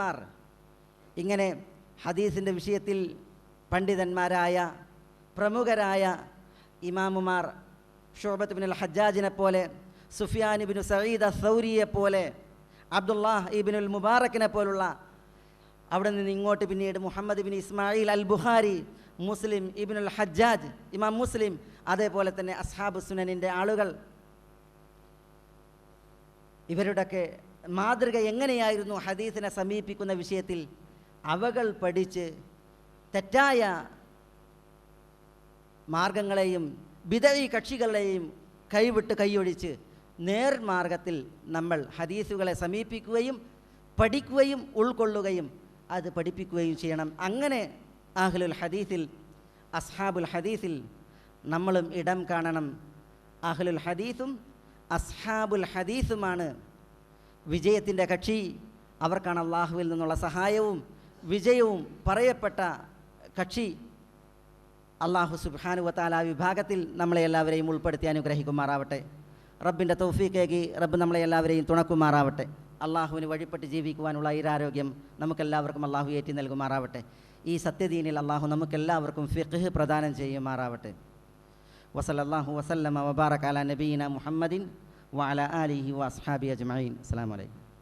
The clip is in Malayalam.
പണ്ഡിതന്മാർ, ഇങ്ങനെ ഹദീസിൻ്റെ വിഷയത്തിൽ പണ്ഡിതന്മാരായ പ്രമുഖരായ ഇമാമുമാർ ശുഅബത്ത് ഇബ്നുൽ ഹജ്ജാജിനെ പോലെ, സുഫിയാൻ ഇബ്നു സഈദ് അസ്സൗരിയെ പോലെ, അബ്ദുല്ലാഹ് ഇബ്നുൽ മുബാറക്കിനെ പോലുള്ള, അവിടെ നിന്ന് ഇങ്ങോട്ട് പിന്നീട് മുഹമ്മദ് ഇബ്നു ഇസ്മായിൽ അൽ ബുഖാരി, മുസ്ലിം ഇബ്നുൽ ഹജ്ജാജ് ഇമാം മുസ്ലിം, അതേപോലെ തന്നെ അസ്ഹാബു സുനനിൻ്റെ ആളുകൾ, ഇവരുടെയൊക്കെ മാതൃക എങ്ങനെയായിരുന്നു ഹദീസിനെ സമീപിക്കുന്ന വിഷയത്തിൽ? അവകൾ പഠിച്ച് തെറ്റായ മാർഗങ്ങളെയും ബിദഈ കക്ഷികളെയും കൈവിട്ട് കൈയൊഴിച്ച് നേർമാർഗത്തിൽ നമ്മൾ ഹദീസുകളെ സമീപിക്കുകയും പഠിക്കുകയും ഉൾക്കൊള്ളുകയും അത് പഠിപ്പിക്കുകയും ചെയ്യണം. അങ്ങനെ അഹ്ലുൽ ഹദീസിൽ, അസ്ഹാബുൽ ഹദീസിൽ നമ്മളും ഇടം കാണണം. അഹ്ലുൽ ഹദീസും അസ്ഹാബുൽ ഹദീസുമാണ് വിജയത്തിൻ്റെ കക്ഷി. അവർക്കാണ് അള്ളാഹുവിൽ നിന്നുള്ള സഹായവും വിജയവും പറയപ്പെട്ട കക്ഷി. അള്ളാഹു സുബ്ഹാനഹു വ തആല വിഭാഗത്തിൽ നമ്മളെ എല്ലാവരെയും ഉൾപ്പെടുത്തി അനുഗ്രഹിക്കുമാറാവട്ടെ. റബ്ബിൻ്റെ തൗഫീഖേകി റബ്ബ് നമ്മളെ എല്ലാവരെയും തുണക്കുമാറാവട്ടെ. അള്ളാഹുവിന് വഴിപ്പെട്ട് ജീവിക്കുവാനുള്ള ഈരാരോഗ്യം നമുക്കെല്ലാവർക്കും അള്ളാഹു ഏറ്റി നൽകുമാറാവട്ടെ. ഈ സത്യദീനിൽ അള്ളാഹു നമുക്കെല്ലാവർക്കും ഫിഖ്ഹ് പ്രദാനം ചെയ്യുമാറാവട്ടെ. വസല്ലല്ലാഹു വസല്ലമ വബാറക അലാ നബീന മുഹമ്മദിൻ വഅലാ ആലിഹി വഅസ്ഹാബിഹി അജ്മഈൻ. അസ്സലാമു അലൈക്കും.